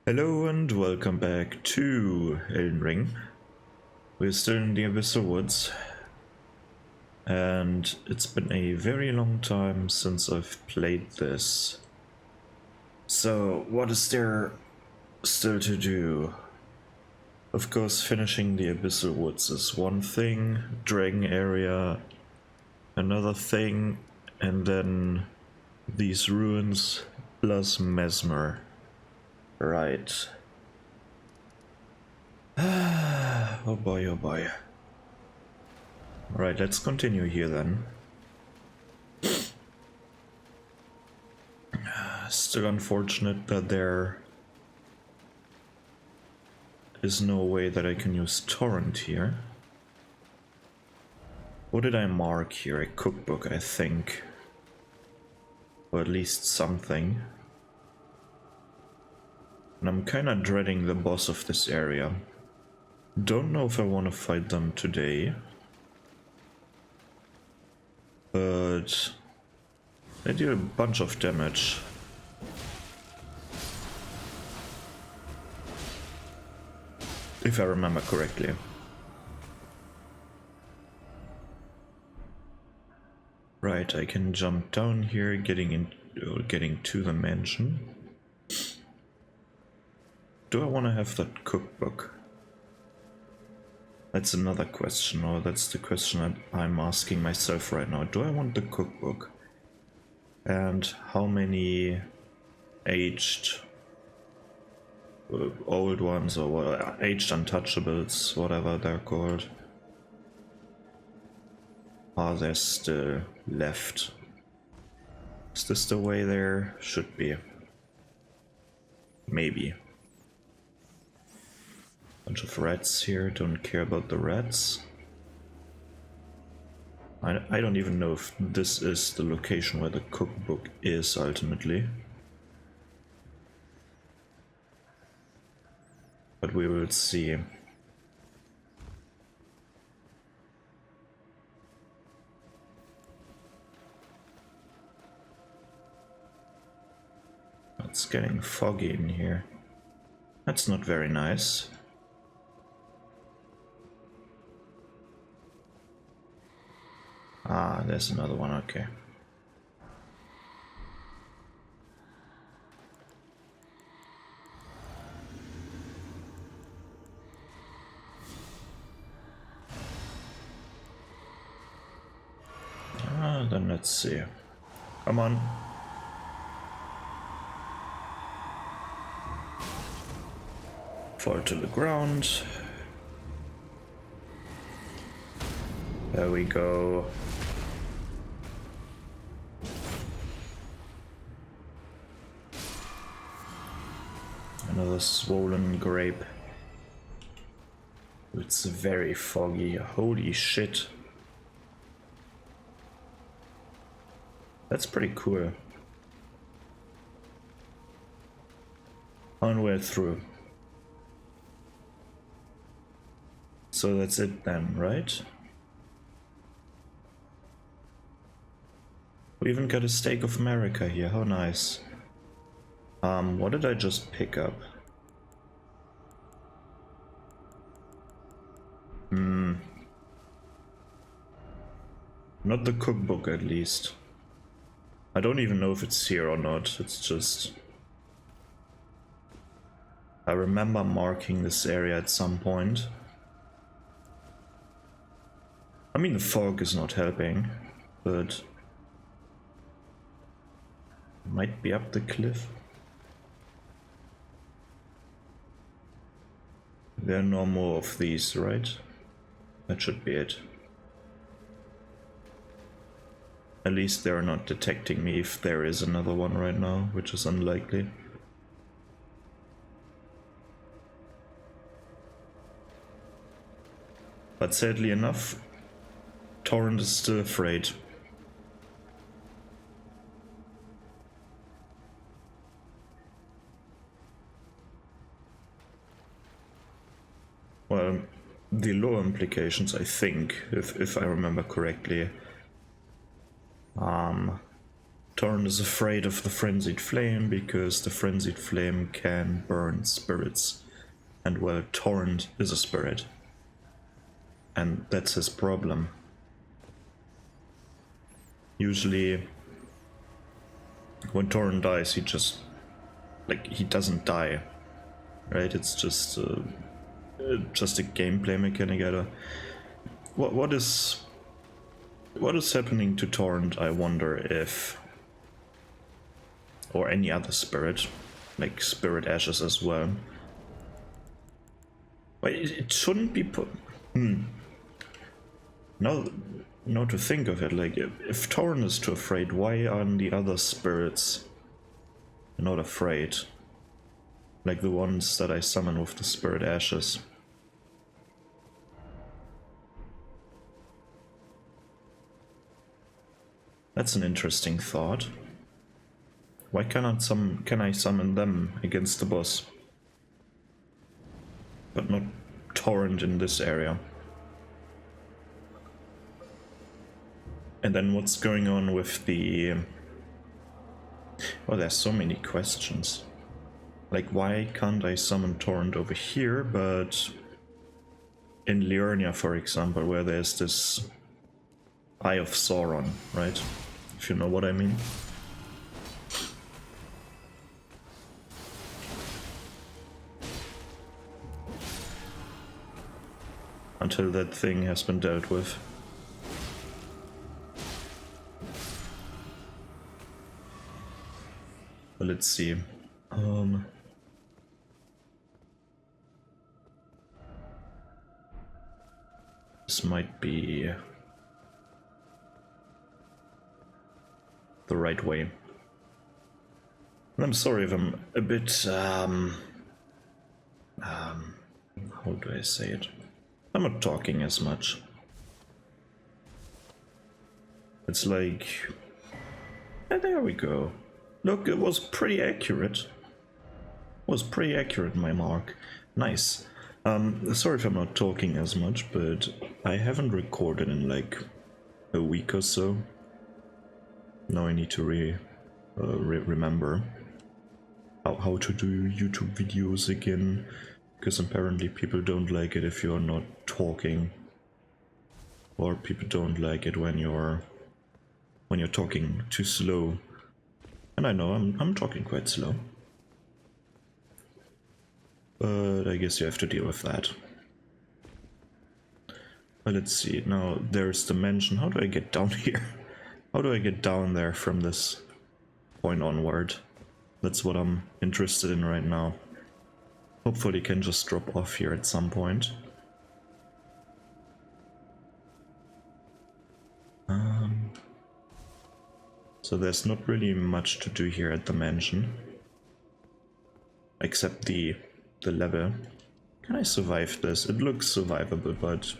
Hello and welcome back to Elden Ring. We're still in the Abyssal Woods, and it's been a very long time since I've played this. So what is there still to do? Of course, finishing the Abyssal Woods is one thing, Dragon Area another thing, and then these ruins plus Mesmer. Right. Oh boy, oh boy. Alright, let's continue here then. Still unfortunate that there is no way that I can use torrent here. What did I mark here? A cookbook, I think. Or at least something. And I'm kinda dreading the boss of this area. Don't know if I want to fight them today. But they deal a bunch of damage. If I remember correctly. Right, I can jump down here, getting to the mansion. Do I want to have that cookbook? That's another question, or that's the question that I'm asking myself right now. Do I want the cookbook? And how many aged old ones, or what, aged untouchables, whatever they're called, are there still left? Is this the way there? Should be. Maybe. Bunch of rats here, don't care about the rats. I don't even know if this is the location where the cookbook is ultimately. But we will see. It's getting foggy in here. That's not very nice. Ah, there's another one, okay. Then let's see. Come on. Fall to the ground. There we go. Another swollen grape. It's very foggy. Holy shit. That's pretty cool. On way through. So that's it then, right? We even got a Stake of America here, how nice. What did I just pick up? Not the cookbook at least. I don't even know if it's here or not, it's just... I remember marking this area at some point. I mean, the fog is not helping, but... might be up the cliff. There are no more of these, right? That should be it. At least they're not detecting me if there is another one right now, which is unlikely. But sadly enough, Torrent is still afraid. Well, the law implications, I think, if I remember correctly, Torrent is afraid of the Frenzied Flame because the Frenzied Flame can burn spirits. And well, Torrent is a spirit. And that's his problem. Usually, when Torrent dies, he just... like, he doesn't die. Right? It's just a gameplay mechanic. What is happening to Torrent, I wonder if... or any other spirit, like Spirit Ashes as well. But it shouldn't be put... Now to think of it, like, if Torrent is too afraid, why aren't the other spirits not afraid? Like the ones that I summon with the Spirit Ashes. That's an interesting thought. Why can I summon them against the boss? But not Torrent in this area. And then what's going on with the... well, there's so many questions. Like, why can't I summon Torrent over here, but in Liurnia, for example, where there's this Eye of Sauron, right? If you know what I mean. Until that thing has been dealt with. But let's see. This might be the right way. And I'm sorry if I'm a bit, how do I say it? I'm not talking as much. It's like... and there we go. Look, it was pretty accurate. It was pretty accurate, my mark. Nice. Sorry if I'm not talking as much, but I haven't recorded in like a week or so. Now I need to remember how to do YouTube videos again, because apparently people don't like it if you're not talking, or people don't like it when you're talking too slow. And I know I'm talking quite slow. But I guess you have to deal with that. But let's see, now there's the mansion. How do I get down here? How do I get down there from this point onward? That's what I'm interested in right now. Hopefully can just drop off here at some point. So there's not really much to do here at the mansion. Except the level. Can I survive this? It looks survivable, but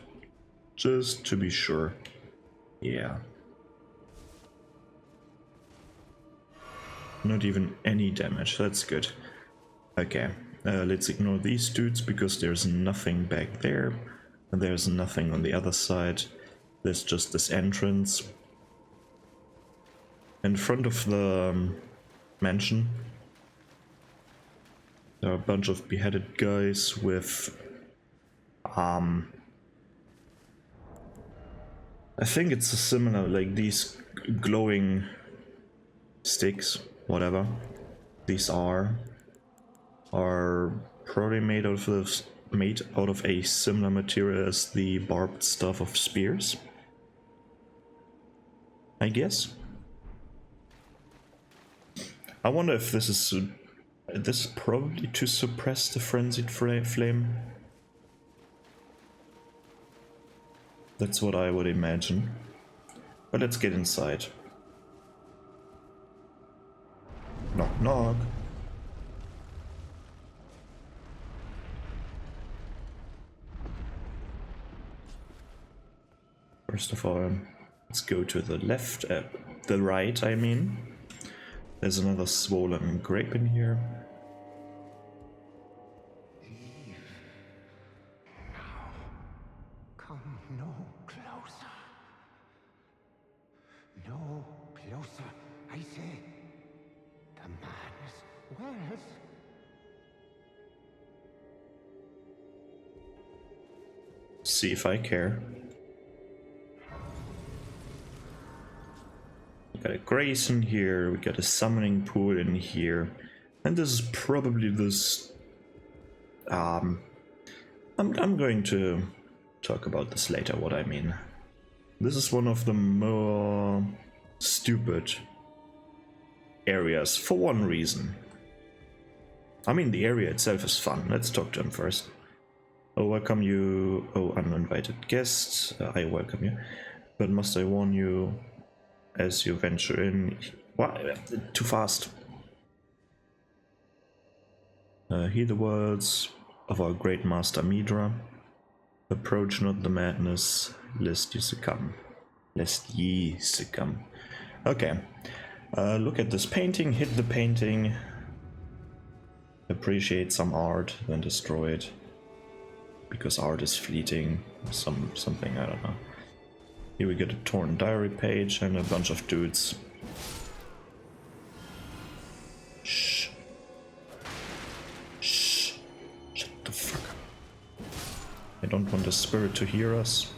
just to be sure. Yeah. Not even any damage, that's good. Okay, let's ignore these dudes because there's nothing back there. And there's nothing on the other side. There's just this entrance. In front of the mansion, there are a bunch of beheaded guys with, I think it's a similar, like these glowing sticks, whatever these are probably made out of a similar material as the barbed stuff of spears, I guess. I wonder if this is probably to suppress the frenzied flame. That's what I would imagine. But let's get inside. Knock knock. First of all, let's go to the left, the right, I mean. There's another swollen grape in here. Come no closer. No closer, I say. What? See if I care. We got a grace in here, we got a summoning pool in here, and this is probably this. I'm going to talk about this later, what I mean. This is one of the more stupid areas for one reason. I mean, the area itself is fun. Let's talk to him first. Oh, welcome you. Oh, uninvited guests. I welcome you. But must I warn you as you venture in? What? Too fast. Hear the words of our great master Midra. Approach not the madness, lest you succumb. Lest ye succumb. Okay. Look at this painting, hit the painting. Appreciate some art, then destroy it. Because art is fleeting. Something, I don't know. Here we get a torn diary page and a bunch of dudes. Shh. Shh. Shut the fuck up. I don't want the spirit to hear us.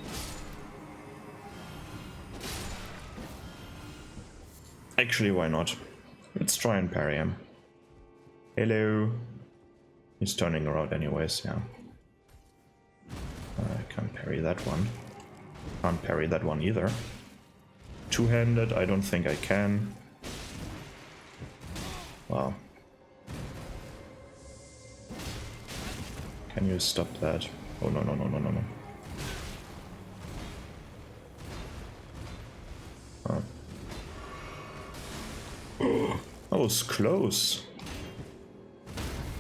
Actually, why not? Let's try and parry him. Hello. He's turning around anyways, yeah. I can't parry that one. Can't parry that one either. Two-handed, I don't think I can. Wow. Can you stop that? Oh, no, no, no, no, no, no. Oh. That was close.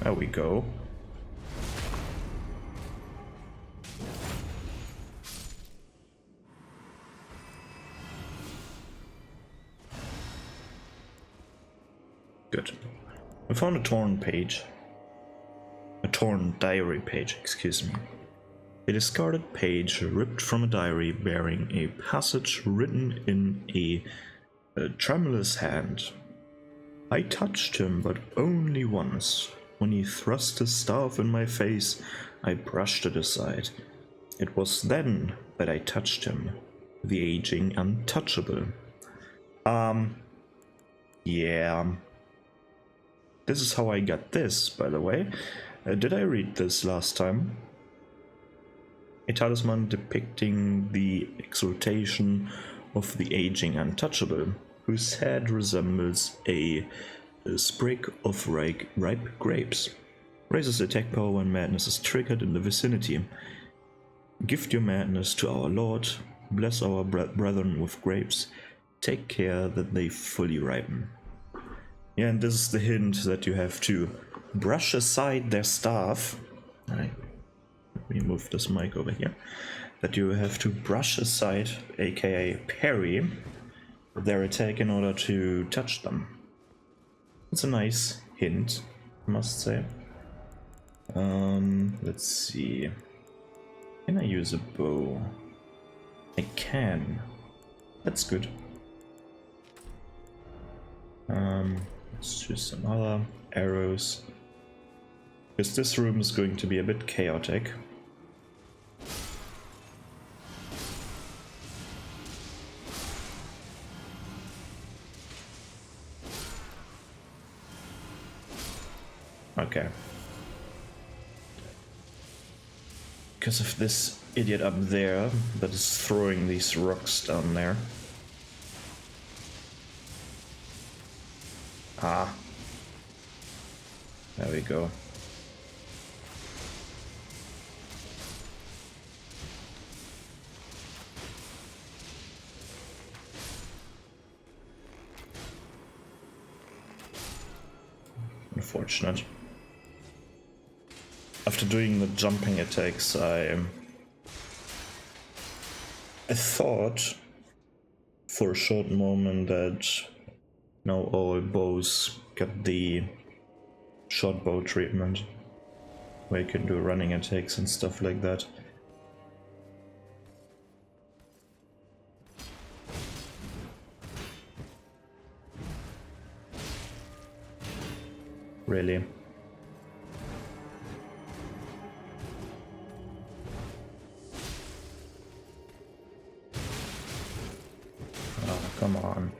There we go. Good. We found a torn page. A torn diary page, excuse me. A discarded page ripped from a diary bearing a passage written in a tremulous hand. I touched him, but only once. When he thrust his staff in my face, I brushed it aside. It was then that I touched him, the aging untouchable. Yeah. This is how I got this, by the way. Did I read this last time? A talisman depicting the exaltation of the aging untouchable, whose head resembles a sprig of ripe grapes. Raises attack power when madness is triggered in the vicinity. Gift your madness to our Lord. Bless our brethren with grapes. Take care that they fully ripen. Yeah, and this is the hint that you have to brush aside their staff. Alright, let me move this mic over here. That you have to brush aside, aka parry, their attack in order to touch them. It's a nice hint, I must say. Let's see. Can I use a bow? I can. That's good. Let's choose some other arrows. Because this room is going to be a bit chaotic. Okay. Because of this idiot up there that is throwing these rocks down there. Ah. There we go. Unfortunate. After doing the jumping attacks, I thought for a short moment that now all bows got the short bow treatment, where you can do running attacks and stuff like that. Really? Oh, come on.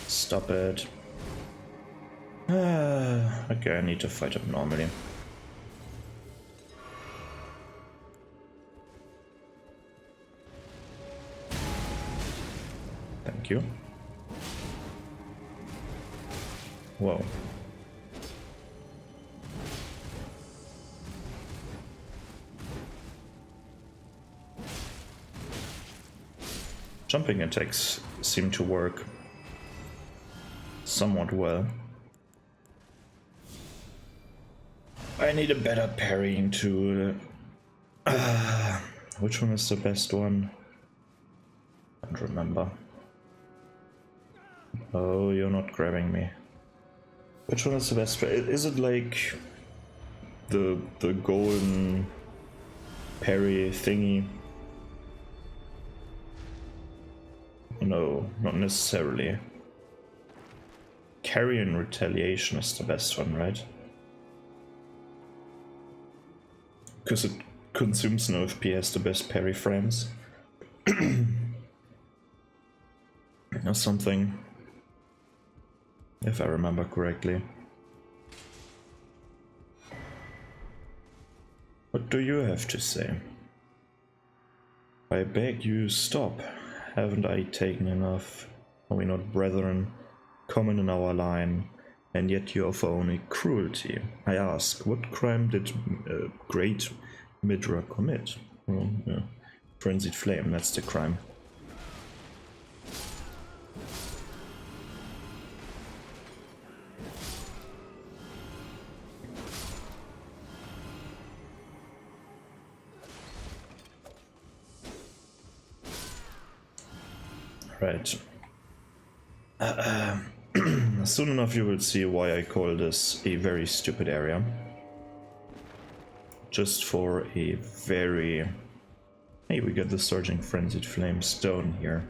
Stop it. Okay, I need to fight up normally. Thank you. Whoa. Jumping attacks seem to work somewhat well. I need a better parrying tool. Which one is the best one? I don't remember. Oh, you're not grabbing me. Which one is the best? Is it like the golden parry thingy? No, not necessarily. Carrion retaliation is the best one, right? Because it consumes no FPS, the best parry frames. Or something. If I remember correctly. What do you have to say? I beg you, stop. Haven't I taken enough? Are we not brethren, common in our line, and yet you offer only cruelty? I ask, what crime did great Midra commit? Well, yeah. Frenzied flame, that's the crime. Right. Soon enough you will see why I call this a very stupid area. Just for a very... Hey, we got the Surging Frenzied Flame stone here.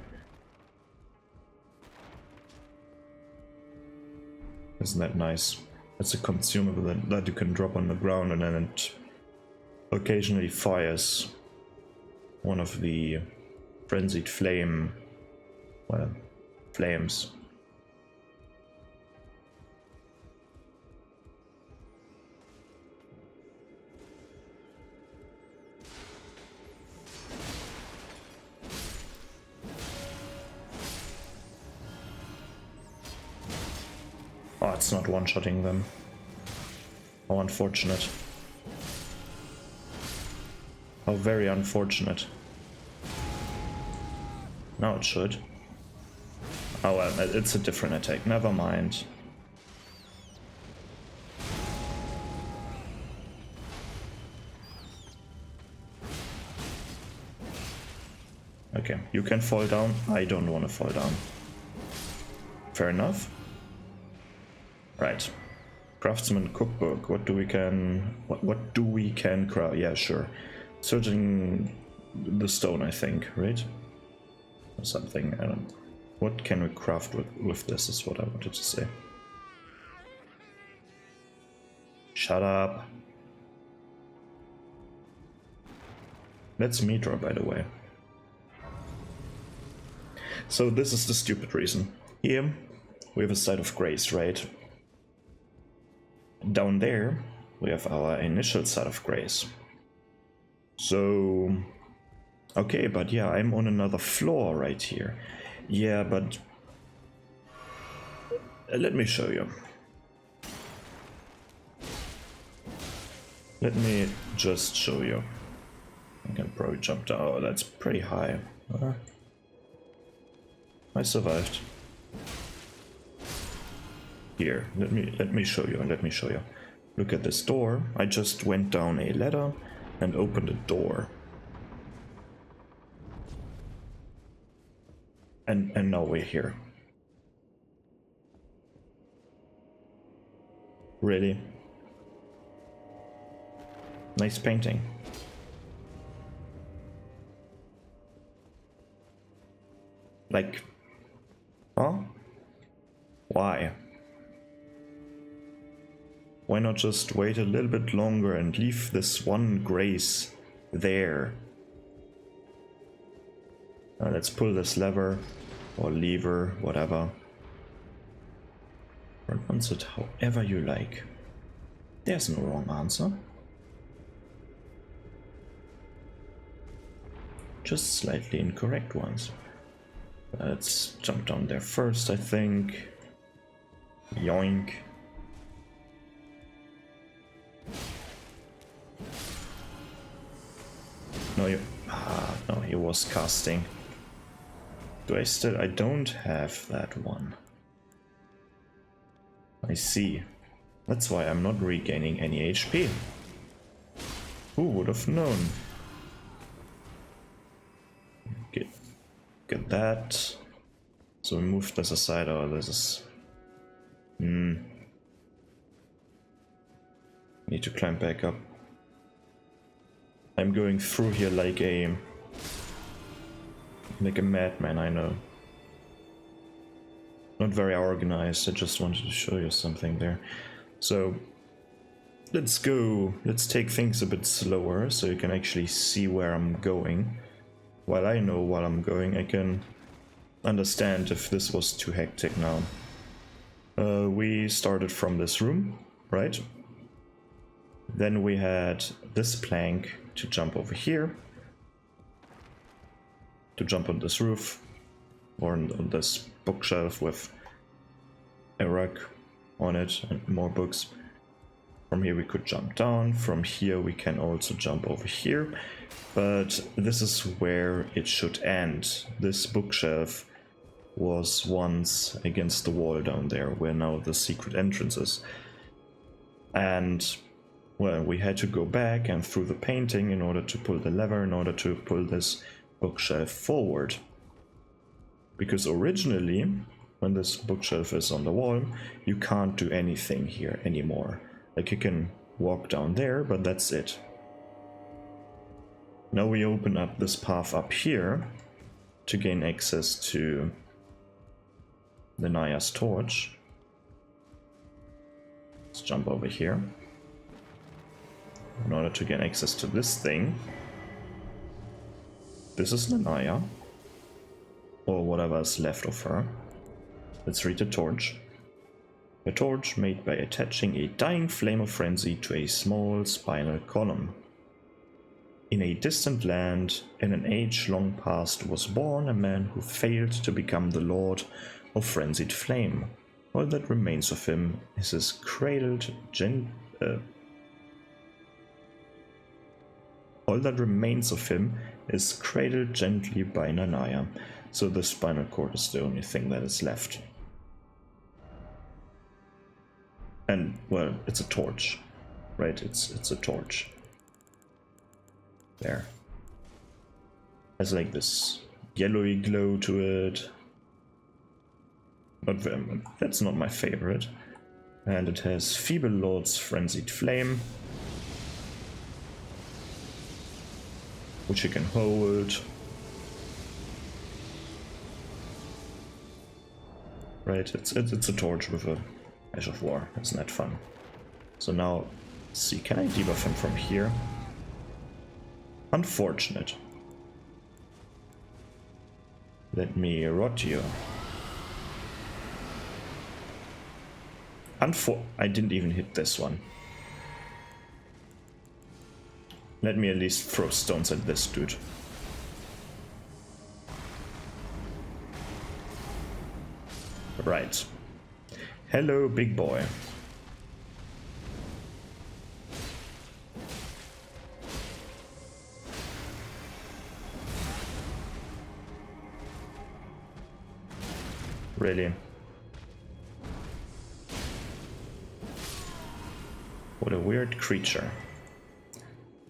Isn't that nice? It's a consumable that you can drop on the ground and then it occasionally fires one of the Frenzied Flame... well, flames. Oh, it's not one-shotting them. How unfortunate. How very unfortunate. Now it should. Oh well, it's a different attack, never mind. Okay, you can fall down, I don't want to fall down. Fair enough. Right. Craftsman cookbook, what do we can craft? Yeah, sure. Searching the stone, I think, right? Or something, I don't... What can we craft with this is what I wanted to say. Shut up. That's Midra, by the way. So this is the stupid reason. Here, we have a site of grace, right? Down there, we have our initial site of grace. So... Okay, but yeah, I'm on another floor right here. Yeah, but... let me show you. Let me just show you. I can probably jump down. Oh, that's pretty high. I survived. Here, let me show you, let me show you. Look at this door. I just went down a ladder and opened a door. And now we're here. Really? Nice painting. Like, huh? Why? Why not just wait a little bit longer and leave this one grace there? Now let's pull this lever, or lever, whatever. Pronounce it however you like. There's no wrong answer. Just slightly incorrect ones. Let's jump down there first, I think. Yoink. No, no, he was casting. I don't have that one. I see. That's why I'm not regaining any HP. Who would have known? Get that. So we move this aside. Oh, this is... Need to climb back up. I'm going through here like a madman, I know. Not very organized, I just wanted to show you something there. So, let's go, let's take things a bit slower so you can actually see where I'm going. While I know while I'm going, I can understand if this was too hectic now. We started from this room, right? Then we had this plank to jump over here. To jump on this roof. Or on this bookshelf with a rug on it and more books. From here we could jump down. From here we can also jump over here. But this is where it should end. This bookshelf was once against the wall down there, where now the secret entrance is. And, well, we had to go back and through the painting in order to pull the lever, in order to pull this bookshelf forward. Because originally, when this bookshelf is on the wall, you can't do anything here anymore. Like, you can walk down there, but that's it. Now we open up this path up here to gain access to the Naya's torch. Let's jump over here. In order to gain access to this thing. This is Naya. Or whatever is left of her. Let's read the torch. A torch made by attaching a dying flame of frenzy to a small spinal column. In a distant land, in an age long past, was born a man who failed to become the lord of frenzied flame. All that remains of him is his cradled gently by Nanaya. So the spinal cord is the only thing that is left. And, well, it's a torch, right? It's a torch. There. Has like this yellowy glow to it. Not very, that's not my favorite. And it has Feeble Lord's Frenzied Flame, which you can hold. Right, it's a torch with a Ash of War. Isn't that fun? So now, let's see, can I debuff him from here? Unfortunate. Let me rot you. I didn't even hit this one. Let me at least throw stones at this dude. Right. Hello, big boy. Really? What a weird creature.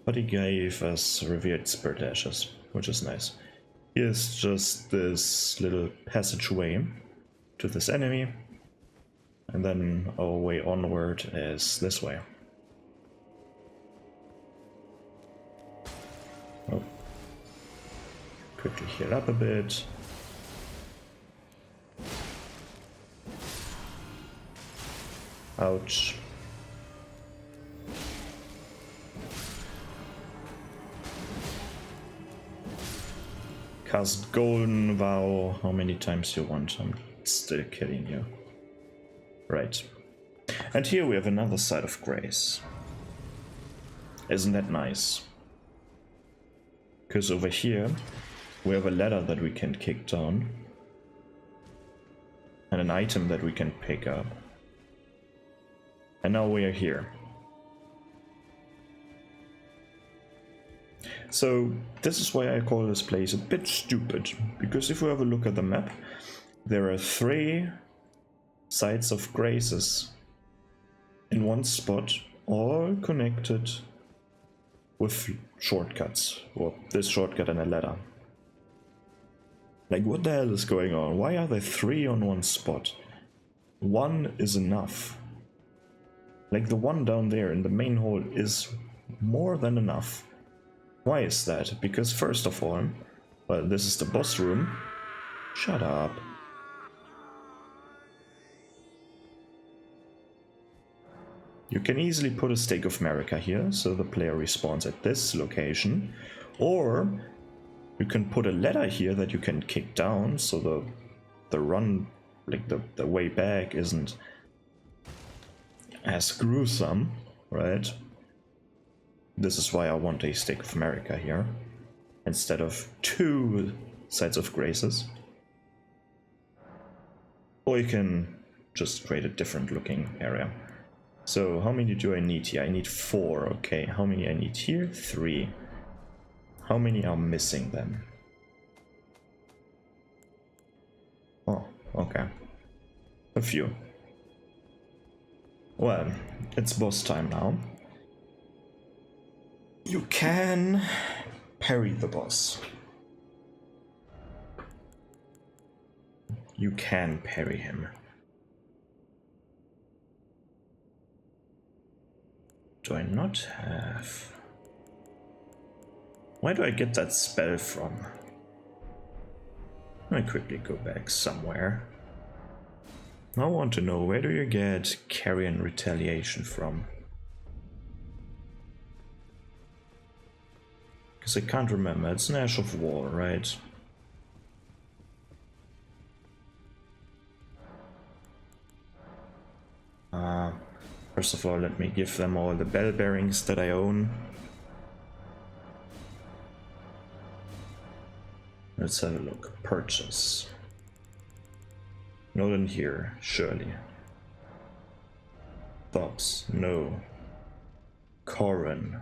But he gave us revered spirit ashes, which is nice. Here's just this little passageway to this enemy, and then our way onward is this way. Oh. Quickly heal up a bit. Ouch. Cast Golden Vow how many times you want. I'm still killing you. Right. And here we have another side of grace. Isn't that nice? Because over here we have a ladder that we can kick down. And an item that we can pick up. And now we are here. So this is why I call this place a bit stupid, because if we have a look at the map, there are 3 sites of graces in one spot, all connected with shortcuts, or this shortcut and a ladder. Like, what the hell is going on? Why are there 3 on one spot? 1 is enough. Like, the one down there in the main hall is more than enough. Why is that? Because first of all, well, this is the boss room. Shut up. You can easily put a Stake of Marika here, so the player respawns at this location. Or you can put a ladder here that you can kick down, so the run, like the way back isn't as gruesome, right? This is why I want a Stake of Marika here, instead of 2 sites of graces. Or you can just create a different looking area. So how many do I need here? I need 4, okay. How many I need here? 3. How many are missing then? Oh, okay. A few. Well, it's boss time now. You can parry the boss. You can parry him. Do I not have... Where do I get that spell from? Let me quickly go back somewhere. I want to know, where do you get Carrion Retaliation from? Because I can't remember. It's an Ash of War, right? First of all, let me give them all the bell bearings that I own. Let's have a look. Purchase. Not in here, surely. Thoughts? No. Corrin?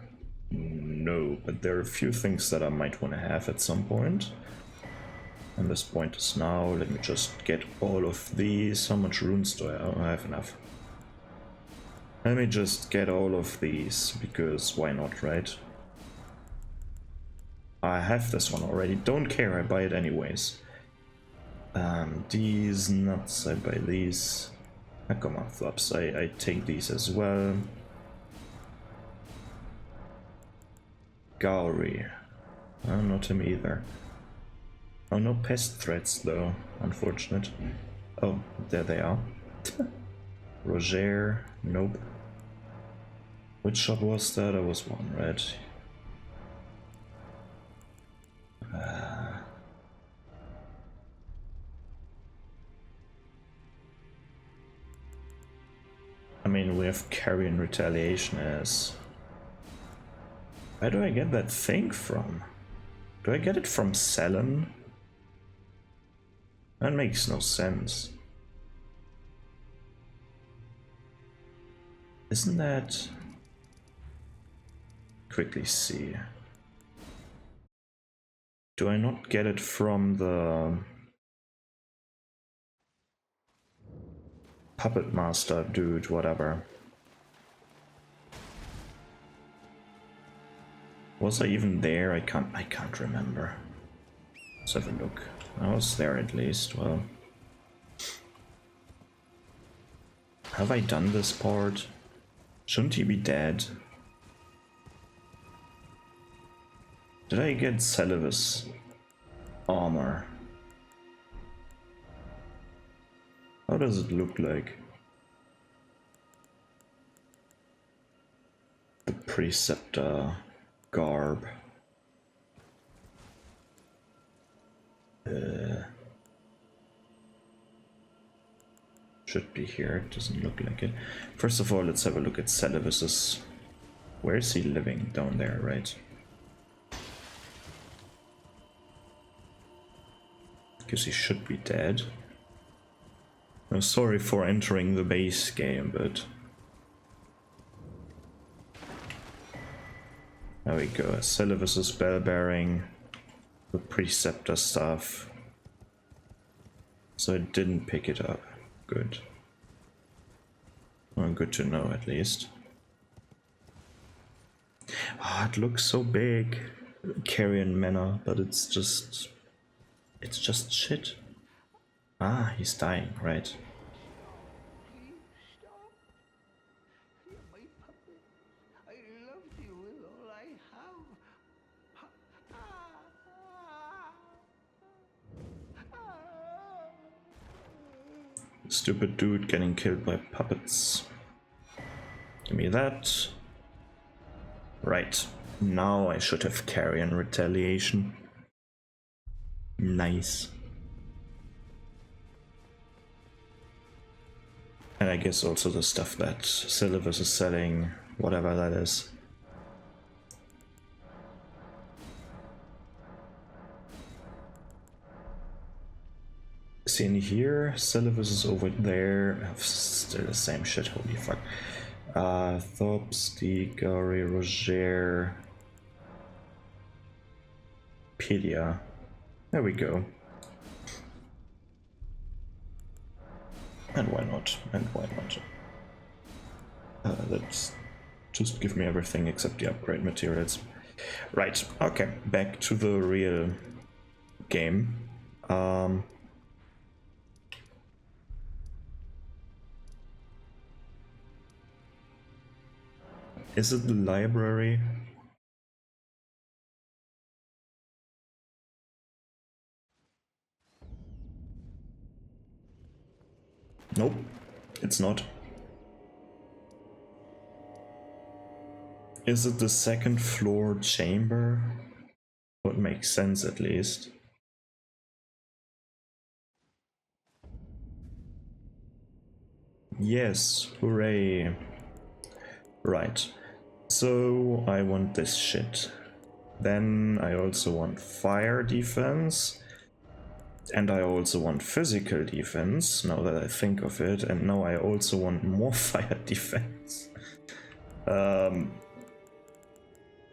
No, but there are a few things that I might want to have at some point. And this point is now. Let me just get all of these. How much runes do I have? Oh, I have enough. Let me just get all of these, because why not, right? I have this one already. Don't care, I buy it anyways. These nuts, I buy these. Akuma flops, I take these as well. Gallery. Not him either. Oh, no pest threats though, unfortunate. Oh, there they are. Roger, nope. Which shop was that? There was one, right? I mean, we have Carrion Retaliation as... Where do I get that thing from? Do I get it from Selen? That makes no sense. Isn't that... Quickly see. Do I not get it from the Puppet Master dude, whatever? Was I even there? I can't remember. Let's have a look. I was there at least. Well, have I done this part? Shouldn't he be dead? Did I get Celibus armor? How does it look like? preceptor garb. Should be here, it doesn't look like it. First of all, let's have a look at Celivis's. Where is he living? Down there, right? Because he should be dead. I'm sorry for entering the base game, but... There we go, Celivis's bell bearing, the preceptor stuff. So I didn't pick it up. Good. Well, good to know at least. Ah, it looks so big, Carrion Manor, but it's just shit. Ah, he's dying, right? Stupid dude getting killed by puppets. Give me that. Right. Now I should have carrion retaliation. Nice. And I guess also the stuff that Celivis is selling, whatever that is. See in here, Celivis is over there. Still the same shit, holy fuck. Thorps, Gary, Roger, Pedia. There we go. And why not? And why not? Let's just give me everything except the upgrade materials. Right, okay, back to the real game. Is it the library? Nope, it's not. Is it the second floor chamber? Would make sense at least. Yes, hooray. Right, so I want this shit. Then I also want fire defense. And I also want physical defense, now that I think of it, and now I also want more fire defense.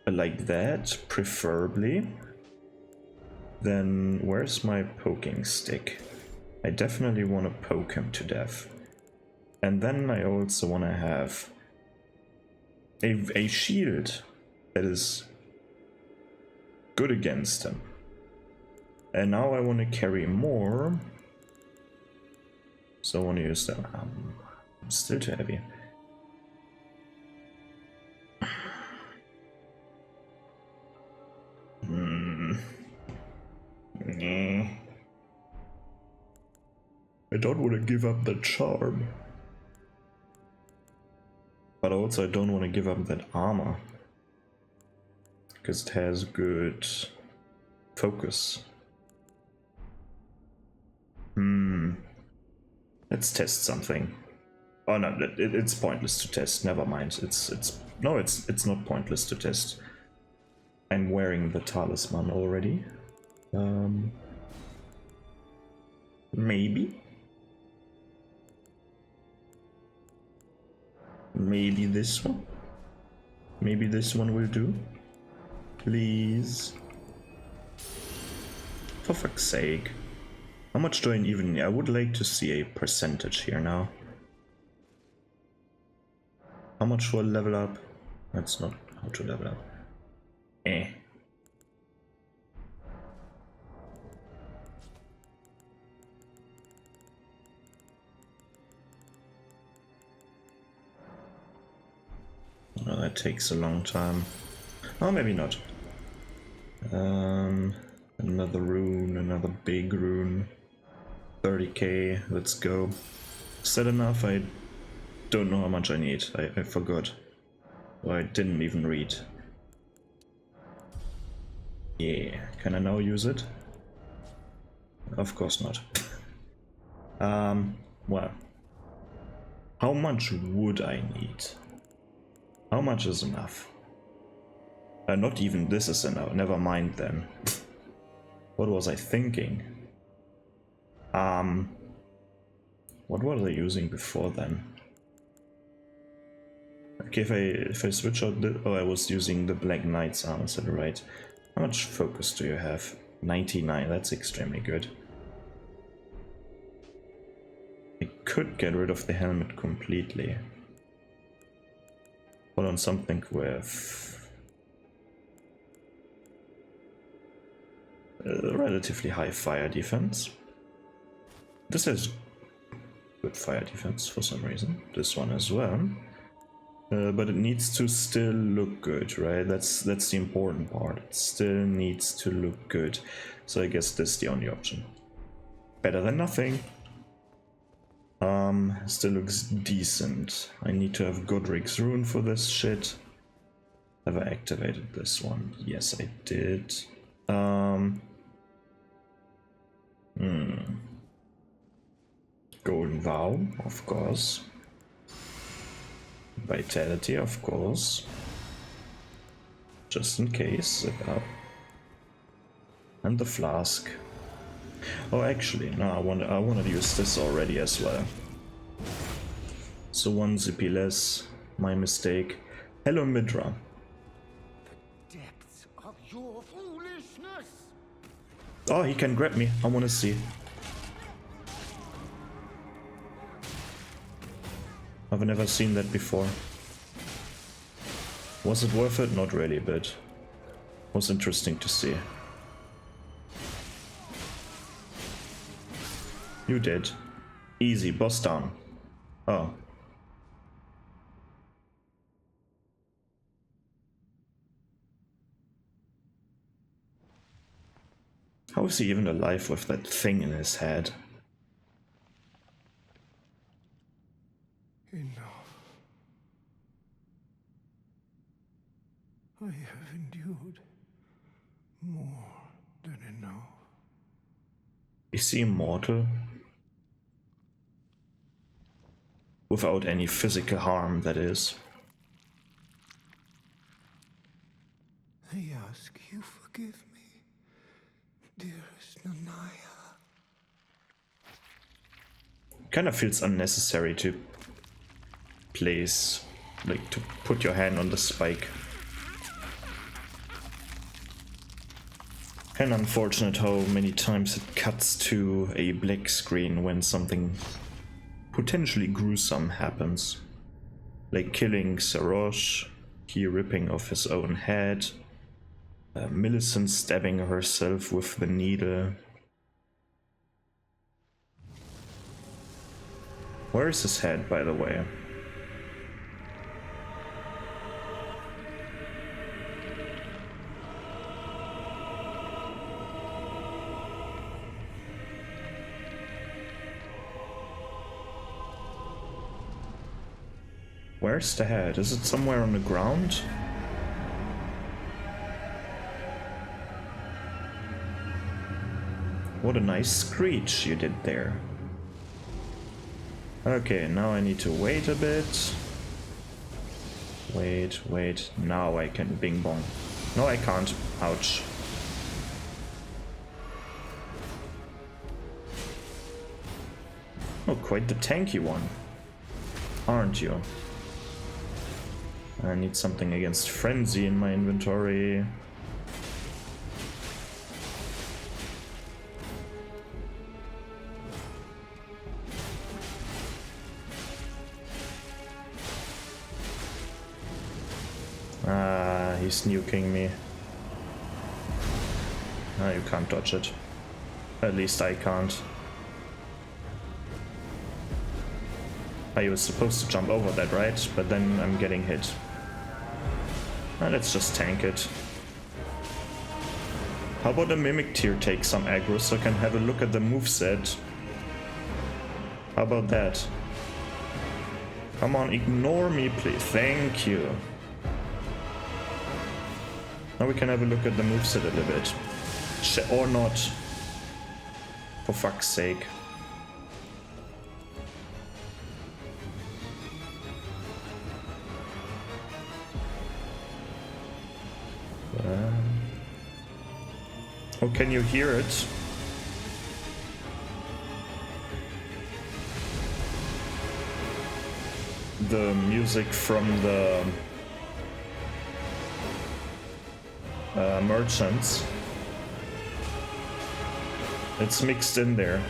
Like that, preferably. Then where's my poking stick? I definitely want to poke him to death. And then I also want to have a shield that is good against him. And now I want to carry more, so I want to use them. I'm still too heavy. I don't want to give up the charm. But also I don't want to give up that armor. Because it has good focus. Let's test something. Oh no, it's pointless to test. Never mind. It's not pointless to test. I'm wearing the talisman already. Maybe. Maybe this one. Maybe this one will do. Please. For fuck's sake. How much do I even need? I would like to see a percentage here now. How much for a level up? That's not how to level up. Eh. Oh, that takes a long time. Oh, maybe not. Another rune, another big rune. 30k, let's go. Is that enough? I don't know how much I need. I forgot. I didn't even read. Yeah, can I now use it? Of course not. Well. How much would I need? How much is enough? Not even this is enough, never mind then. What was I thinking? What was I using before then? Okay, if I switch out the... Oh, I was using the Black Knight's armor set, right? How much focus do you have? 99, that's extremely good. I could get rid of the helmet completely. Put on something with relatively high fire defense. This has good fire defense for some reason. This one as well. But it needs to still look good, right? That's the important part. It still needs to look good. So I guess this is the only option. Better than nothing. Still looks decent. I need to have Godric's rune for this shit. Have I activated this one? Yes, I did. Golden Vow, of course. Vitality, of course. Just in case, zip up. And the flask. Oh, actually, no, I wanted to use this already as well. So one zippy less, my mistake. Hello, Midra. The depths of your foolishness. Oh, he can grab me. I want to see. I've never seen that before. Was it worth it? Not really, but was interesting to see. You did. Easy, boss down. Oh. How is he even alive with that thing in his head? Enough. I have endured more than enough. Is he immortal? Without any physical harm, that is. I ask you forgive me, dearest Nanaya. Kind of feels unnecessary to place, like to put your hand on the spike. Kind of unfortunate how many times it cuts to a black screen when something potentially gruesome happens. Like killing Sarosh, he ripping off his own head, Millicent stabbing herself with the needle. Where is his head, by the way? Where's the head? Is it somewhere on the ground? What a nice screech you did there. Okay, now I need to wait a bit. Wait. Now I can bing bong. No, I can't. Ouch. Oh, quite the tanky one. Aren't you? I need something against frenzy in my inventory. Ah, he's nuking me. Ah, you can't dodge it. At least I can't. I was supposed to jump over that, right? But then I'm getting hit. Let's just tank it. How about a Mimic Tier take some aggro so I can have a look at the moveset? How about that? Come on, ignore me, please. Thank you. Now we can have a look at the moveset a little bit. Or not. For fuck's sake. Oh, can you hear it? The music from the merchants. It's mixed in there.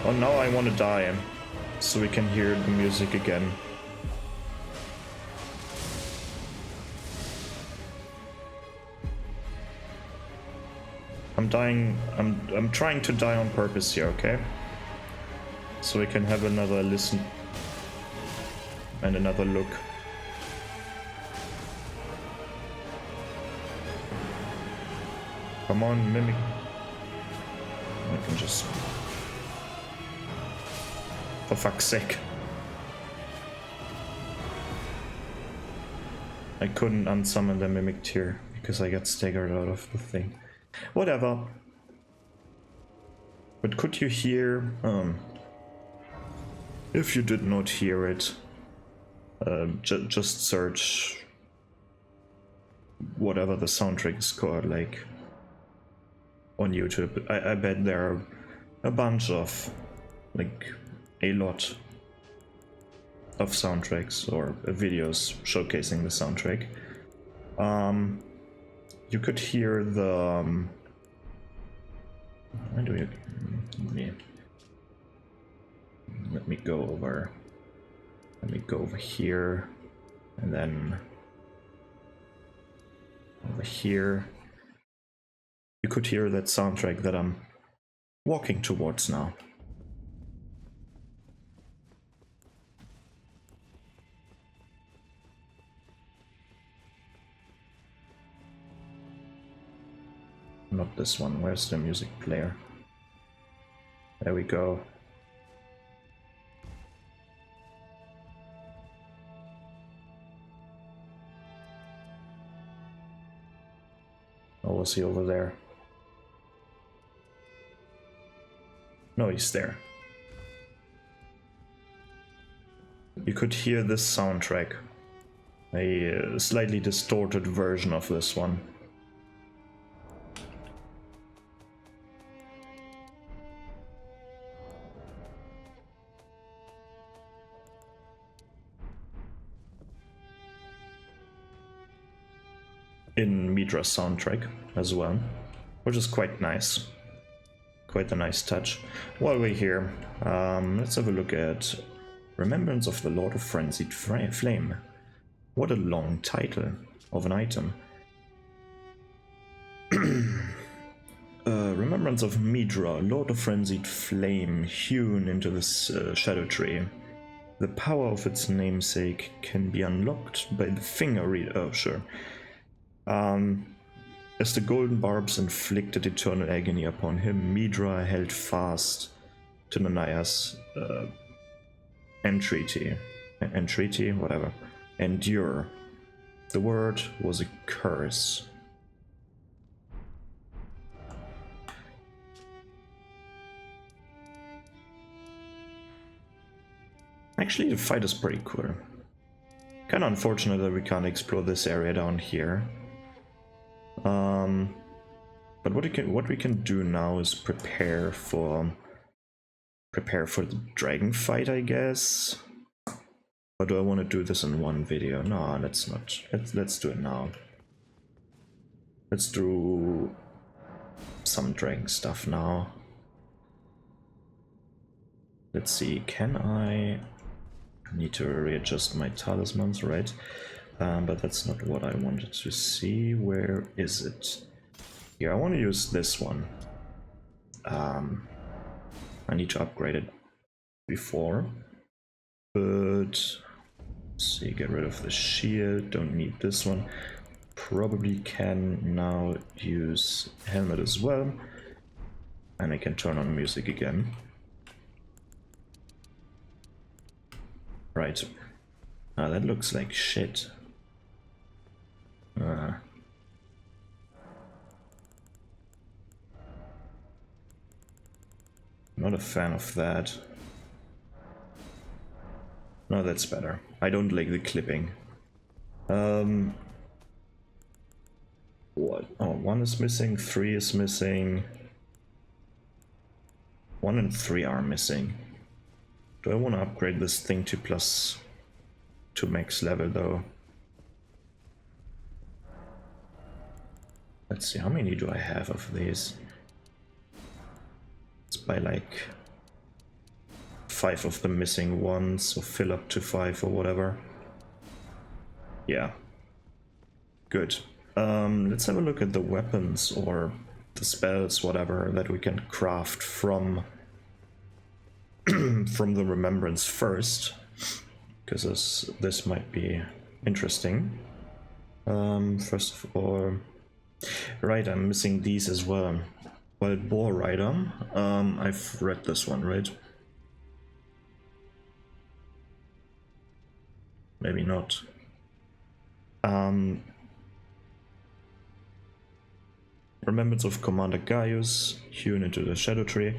Oh, now I want to die, so we can hear the music again. I'm dying. I'm trying to die on purpose here, okay? So we can have another listen and another look. Come on, mimic. I can just... For fuck's sake. I couldn't unsummon the mimic tier because I got staggered out of the thing. Whatever. But could you hear... if you did not hear it, just search whatever the soundtrack is called, like, on YouTube. I bet there are a bunch of, like, a lot of soundtracks or videos showcasing the soundtrack. You could hear the... where do you... Let me go over here, and then over here. You could hear that soundtrack that I'm walking towards now. Not this one. Where's the music player? There we go. Oh, was he over there? No, he's there. You could hear this soundtrack. A slightly distorted version of this one. In Midra's soundtrack as well, which is quite nice. Quite a nice touch. While we're here, let's have a look at Remembrance of the Lord of Frenzied Flame. What a long title of an item. Remembrance of Midra, Lord of Frenzied Flame, hewn into this shadow tree. The power of its namesake can be unlocked by the finger read. Oh, sure. As the golden barbs inflicted eternal agony upon him, Midra held fast to Nanaya's entreaty, whatever. Endure. The word was a curse. Actually, the fight is pretty cool. Kinda unfortunate that we can't explore this area down here. But what we can do now is prepare for the dragon fight, I guess. Or do I want to do this in one video? No, let's not. Let's do it now. Let's do some dragon stuff now. Let's see, can I need to readjust my talismans, right? But that's not what I wanted to see. Where is it? Here, I want to use this one. I need to upgrade it before. But let's see, get rid of the shield. Don't need this one. Probably can now use helmet as well. And I can turn on music again. Right. That looks like shit. Not a fan of that. No, that's better. I don't like the clipping. What? Oh, 1 is missing, 3 is missing. 1 and 3 are missing. Do I want to upgrade this thing to plus to max level though? Let's see, how many do I have of these? It's by like 5 of the missing ones, so fill up to 5 or whatever. Yeah. Good. Let's have a look at the weapons or the spells, whatever, that we can craft from from the remembrance first, because this might be interesting. First of all, right, I'm missing these as well. Wild Boar Rider. I've read this one, right? Maybe not. Remembrance of Commander Gaius, hewn into the Shadow Tree.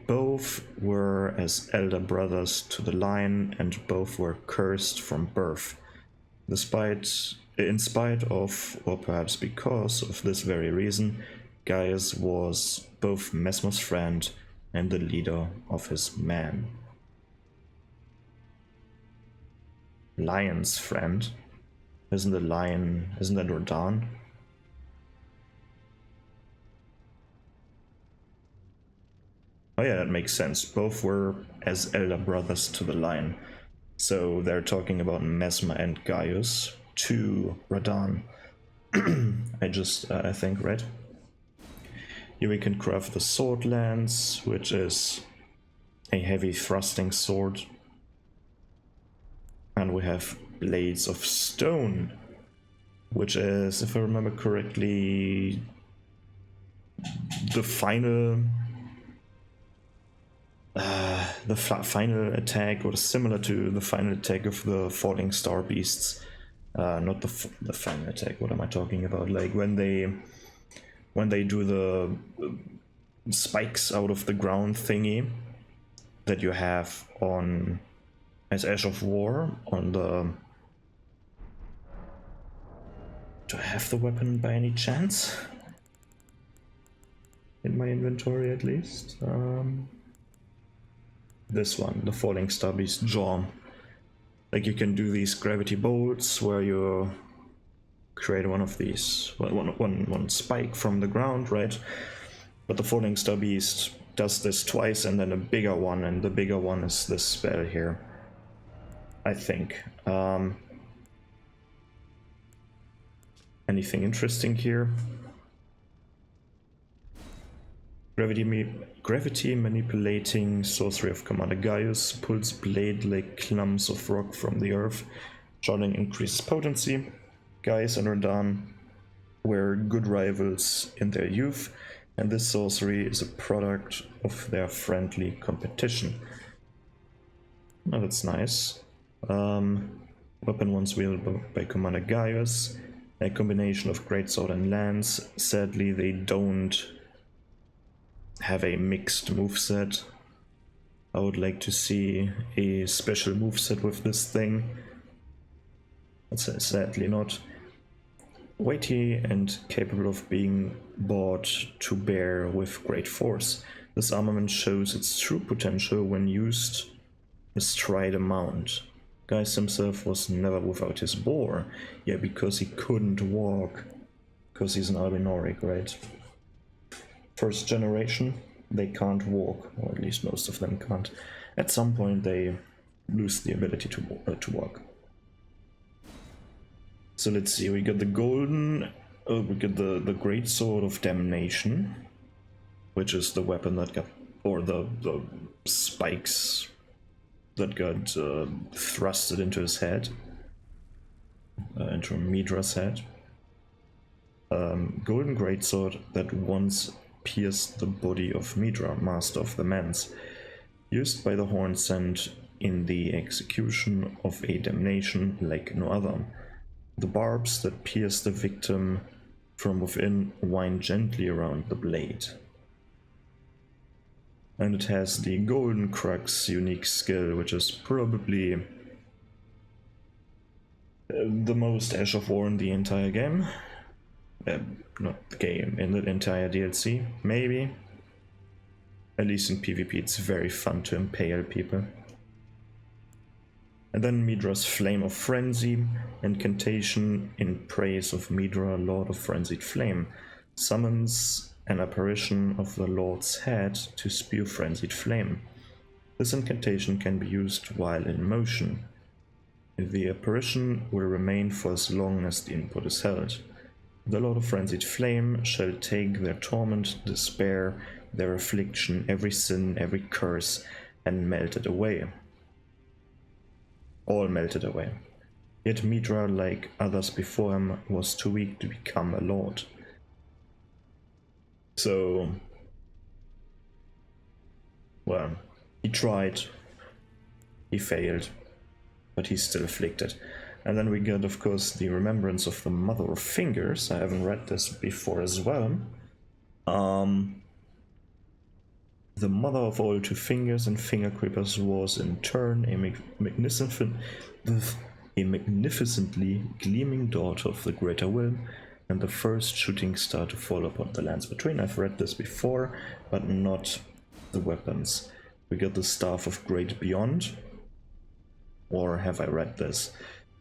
Both were as elder brothers to the line, and both were cursed from birth. In spite of, or perhaps because of this very reason, Gaius was both Mesmer's friend and the leader of his men. Lion's friend? Isn't that Rodan? Oh yeah, that makes sense. Both were as elder brothers to the Lion. So they're talking about Mesmer and Gaius to Radan. I think, right? Here we can craft the sword lance, which is a heavy thrusting sword. And we have blades of stone, which is, if I remember correctly, the final final attack, or similar to the final attack of the falling star beasts. Not the final attack. What am I talking about? Like when they do the spikes out of the ground thingy that you have on as Ash of War on the. Do I have the weapon by any chance? In my inventory, at least. This one, the Falling Star Beast Jaw. Like you can do these gravity bolts where you create one of these, one spike from the ground, right? But the Falling Star Beast does this twice and then a bigger one, and the bigger one is this spell here, I think. Anything interesting here? Gravity manipulating sorcery of Commander Gaius pulls blade like clumps of rock from the earth. Shouting increases potency. Gaius and Radan were good rivals in their youth, and this sorcery is a product of their friendly competition. Oh, that's nice. Weapon once wielded by Commander Gaius, a combination of greatsword and lance. Sadly, they don't have a mixed moveset. I would like to see a special moveset with this thing. That's sadly not. Weighty and capable of being brought to bear with great force. This armament shows its true potential when used astride a mount. Gaius himself was never without his boar. Yeah, because he couldn't walk. Because he's an albinoric, right? First generation, they can't walk, or at least most of them can't. At some point they lose the ability to walk. So let's see, we got the golden, we got the Great Sword of Damnation, which is the weapon that got, or the spikes that got thrusted into his head, into Midra's head. Golden Greatsword that once pierced the body of Midra, master of the Mans, used by the Hornsent in the execution of a damnation like no other. The barbs that pierce the victim from within wind gently around the blade. And it has the Golden Crux unique skill, which is probably the most Ash of War in the entire game. Not the game, in the entire DLC, maybe. At least in PvP, it's very fun to impale people. And then Midra's Flame of Frenzy, incantation in praise of Midra, Lord of Frenzied Flame, summons an apparition of the Lord's head to spew frenzied flame. This incantation can be used while in motion. The apparition will remain for as long as the input is held. The Lord of Frenzied Flame shall take their torment, despair, their affliction, every sin, every curse, and melt it away. All melted away. Yet Midra, like others before him, was too weak to become a lord. So, well, he tried, he failed, but he's still afflicted. And then we get, of course, the remembrance of the Mother of Fingers. I haven't read this before as well. The mother of all two fingers and finger creepers was in turn a magnificently gleaming daughter of the Greater Will, and the first shooting star to fall upon the lands between. I've read this before, but not the weapons. We got the Staff of Great Beyond. Or have I read this?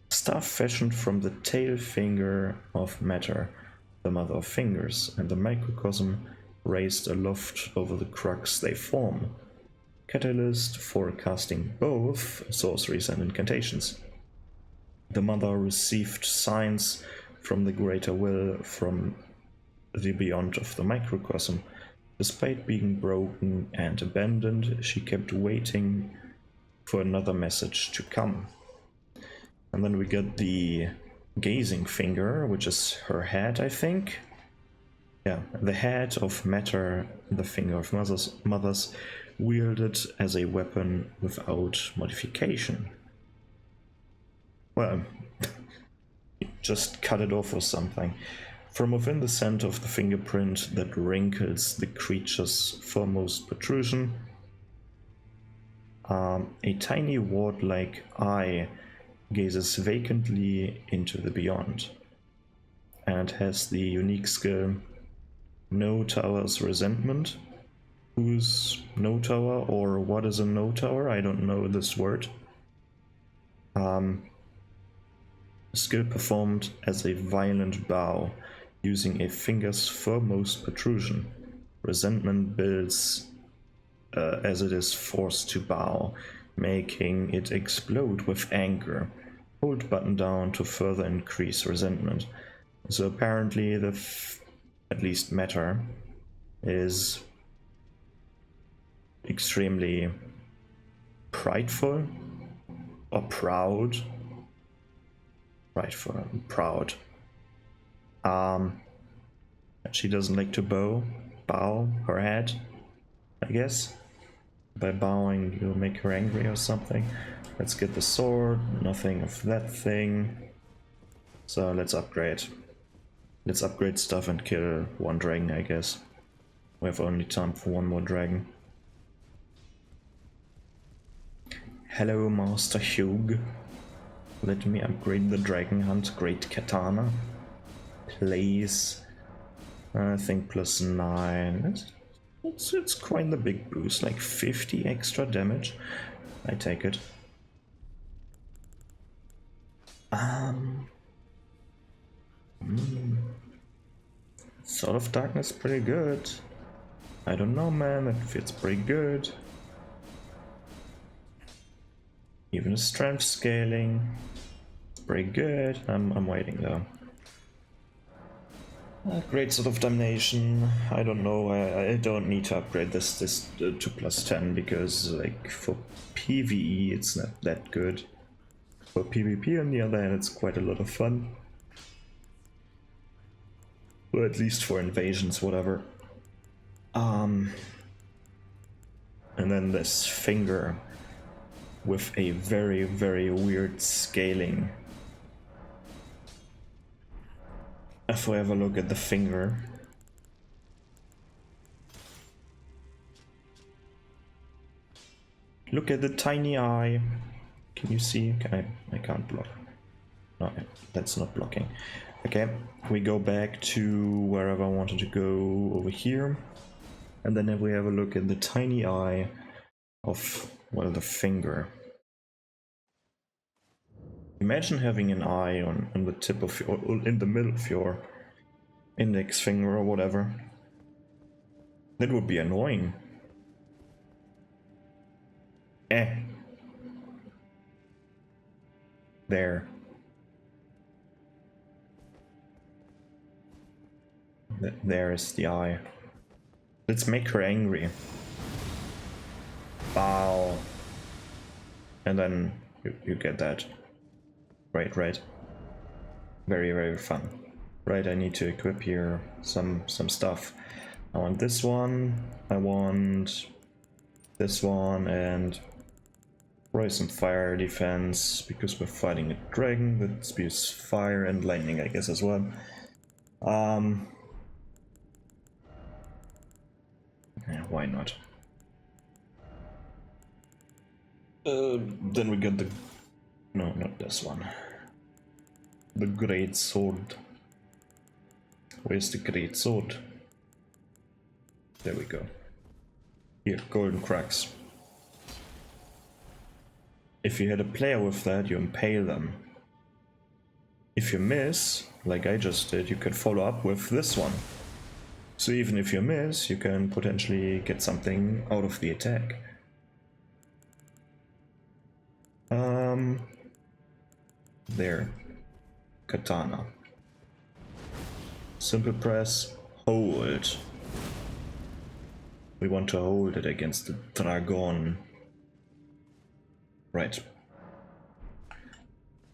Staff fashioned from the tail finger of Matter, the Mother of Fingers, and the microcosm raised aloft over the crux they form. Catalyst for casting both sorceries and incantations. The Mother received signs from the Greater Will from the beyond of the microcosm. Despite being broken and abandoned, she kept waiting for another message to come. And then we get the Gazing Finger, which is her head, I think. Yeah, the head of Matter, the finger of mothers, wielded as a weapon without modification. Well, just cut it off or something. From within the center of the fingerprint that wrinkles the creature's foremost protrusion, a tiny ward-like eye gazes vacantly into the beyond, and has the unique skill No Tower's Resentment. Who's No Tower, or what is a No Tower? I don't know this word. Skill performed as a violent bow, using a finger's foremost protrusion. Resentment builds as it is forced to bow, making it explode with anger. Hold button down to further increase resentment. So apparently at least Matter is extremely prideful or proud. Prideful and proud. She doesn't like to bow her head, I guess. By bowing, you'll make her angry or something. Let's get the sword, nothing of that thing. So let's upgrade. Let's upgrade stuff and kill one dragon, I guess. We have only time for one more dragon. Hello, Master Hugh. Let me upgrade the Dragon Hunt Great Katana. Please. I think +9. It's quite a big boost, like 50 extra damage. I take it. Sword of Darkness, pretty good. I don't know, man, it feels pretty good. Even a strength scaling, pretty good. I'm waiting though. Great Sword of Damnation. I don't know. I don't need to upgrade this to +10 because, like, for PvE it's not that good. For PvP, on the other hand, it's quite a lot of fun. Or at least for invasions, whatever. And then this finger with a very, very weird scaling. if we have a look at the finger. Look at the tiny eye. Can you see? I can't block. No, that's not blocking. Okay, we go back to wherever I wanted to go, over here. And then if we have a look at the tiny eye of, well, the finger. Imagine having an eye on the tip of your, or in the middle of your index finger or whatever. That would be annoying. There. There is the eye. Let's make her angry. Bow. And then you get that. Right. Very, very fun. Right, I need to equip here some stuff. I want this one, I want this one, and probably some fire defense, because we're fighting a dragon that spews fire and lightning, I guess, as well. Yeah, why not? Then we get the... No, not this one. The great sword. Where's the great sword? There we go. Here, golden cracks. If you hit a player with that, you impale them. If you miss, like I just did, you can follow up with this one. So even if you miss, you can potentially get something out of the attack. There. Katana. Simple press, hold. We want to hold it against the dragon. Right.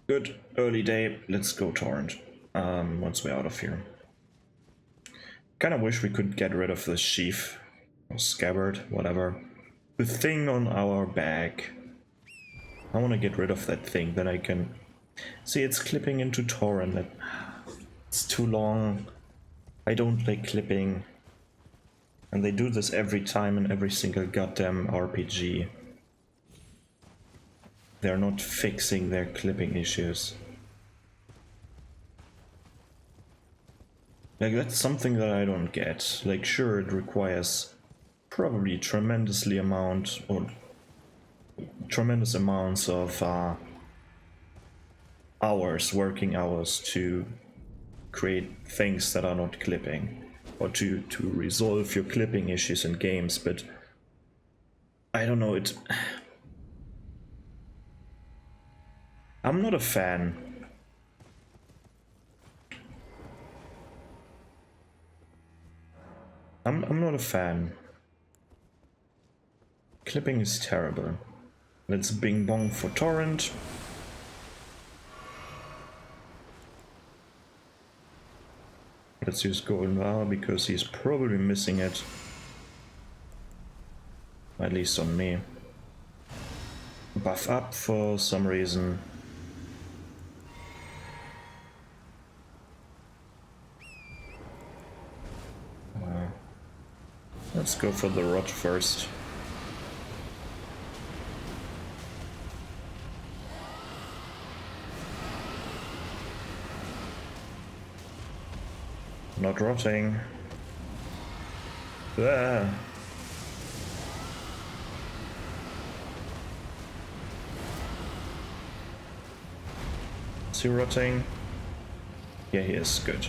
Good, early day, let's go torrent. Once we're out of here. Kinda wish we could get rid of the sheath, or scabbard, whatever. The thing on our back. I wanna get rid of that thing, then I can... See, it's clipping into torrent. It's too long. I don't like clipping. And they do this every time in every single goddamn RPG. They're not fixing their clipping issues. Like, that's something that I don't get. Like, sure, it requires probably tremendous amounts of working hours to create things that are not clipping, or to resolve your clipping issues in games, but I don't know, I'm not a fan. I'm not a fan. Clipping is terrible. Let's bing bong for torrent. Let's use Golden Vow because he's probably missing it. At least on me. Buff up for some reason. Let's go for the rot first. Not rotting. Ah. Is he rotting? Yeah, he is. Good.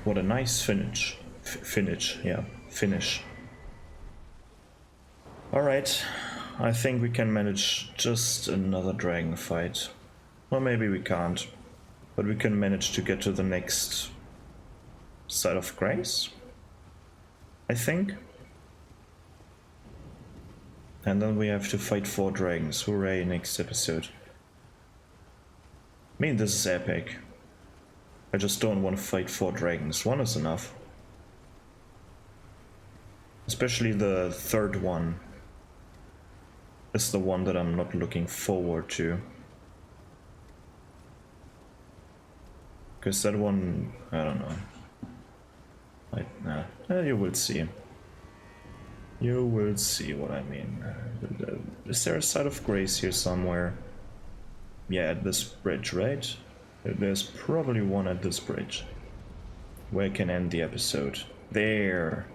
What a nice finish. Finish. Alright, I think we can manage just another dragon fight. Or maybe we can't, but we can manage to get to the next site of grace, I think. And then we have to fight 4 dragons. Hooray, next episode. I mean, this is epic. I just don't want to fight 4 dragons. 1 is enough. Especially the third one is the one that I'm not looking forward to. Because that one, I don't know. You will see. You will see what I mean. Is there a site of grace here somewhere? Yeah, at this bridge, right? There's probably one at this bridge. Where I can end the episode. There!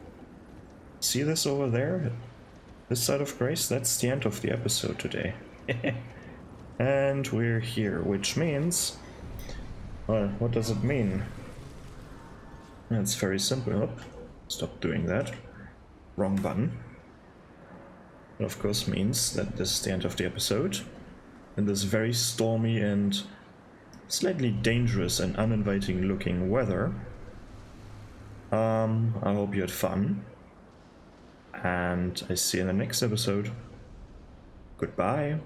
See this over there? This side of grace? That's the end of the episode today. And we're here, which means... Well, what does it mean? It's very simple. Oh, stop doing that. Wrong button. It of course means that this is the end of the episode. In this very stormy and slightly dangerous and uninviting looking weather. I hope you had fun. And I see you in the next episode. Goodbye.